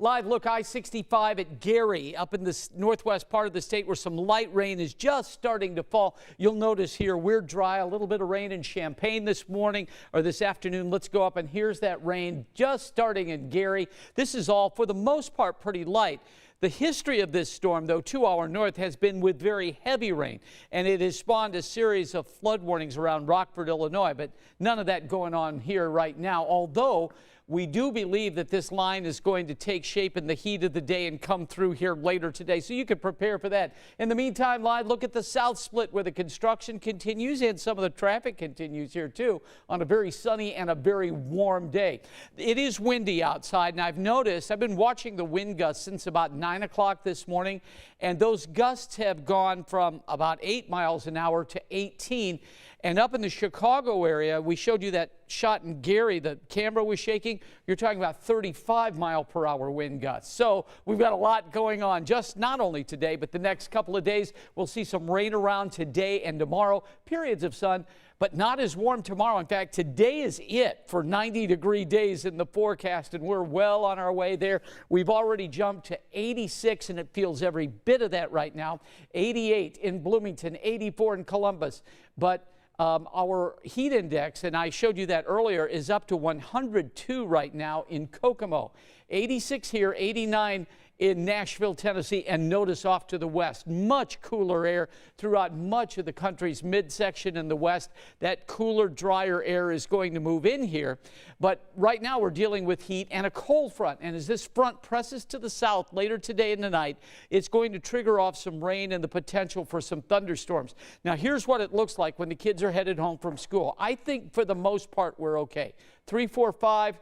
Live look I-65 at Gary up in the northwest part of the state where some light rain is just starting to fall. You'll notice here we're dry, a little bit of rain in Champaign this morning or this afternoon. Let's go up and here's that rain just starting in Gary. This is all for the most part pretty light. The history of this storm, though, to our north has been with very heavy rain, and it has spawned a series of flood warnings around Rockford, Illinois, but none of that going on here right now, although we do believe that this line is going to take shape in the heat of the day and come through here later today, so you can prepare for that. In the meantime, Live, look at the south split where the construction continues and some of the traffic continues here too on a very sunny and a very warm day. It is windy outside, and I've noticed, I've been watching the wind gusts since about 9 o'clock this morning, and those gusts have gone from about 8 miles an hour to 18. And up in the Chicago area, we showed you that shot in Gary, the camera was shaking. You're talking about 35-mile-per-hour wind gusts. So we've got a lot going on, just not only today, but the next couple of days. We'll see some rain around today and tomorrow, periods of sun, but not as warm tomorrow. In fact, today is it for 90-degree days in the forecast, and we're well on our way there. We've already jumped to 86, and it feels every bit of that right now. 88 in Bloomington, 84 in Columbus. But our heat index, and I showed you that earlier, is up to 102 right now in Kokomo. 86 here, 89 in Nashville, Tennessee, and notice off to the west. Much cooler air throughout much of the country's midsection in the west. That cooler, drier air is going to move in here. But right now we're dealing with heat and a cold front. And as this front presses to the south later today and tonight, it's going to trigger off some rain and the potential for some thunderstorms. Now here's what it looks like when the kids are headed home from school. I think for the most part we're okay. 3, 4, 5.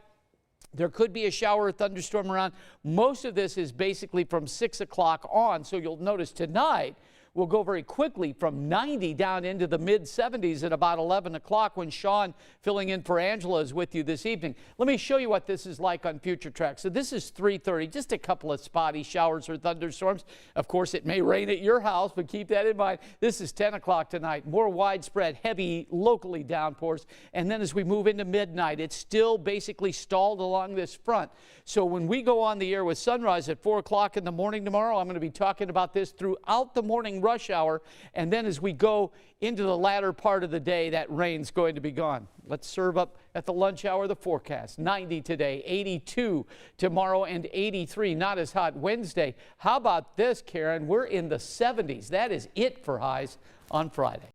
There could be a shower or thunderstorm around. Most of this is basically from 6 o'clock on, so you'll notice tonight we'll go very quickly from 90 down into the mid-70s at about 11 o'clock when Sean, filling in for Angela, is with you this evening. Let me show you what this is like on FUTURETRAK. So this is 3:30, just a couple of spotty showers or thunderstorms. Of course, it may rain at your house, but keep that in mind. This is 10 o'clock tonight. More widespread, heavy, locally downpours. And then as we move into midnight, it's still basically stalled along this front. So when we go on the air with Sunrise at 4 o'clock in the morning tomorrow, I'm going to be talking about this throughout the morning rush hour, and then as we go into the latter part of the day, that rain's going to be gone. Let's serve up at the lunch hour the forecast. 90 today, 82 tomorrow, and 83. Not as hot Wednesday. How about this, Karen? We're in the 70s. That is it for highs on Friday.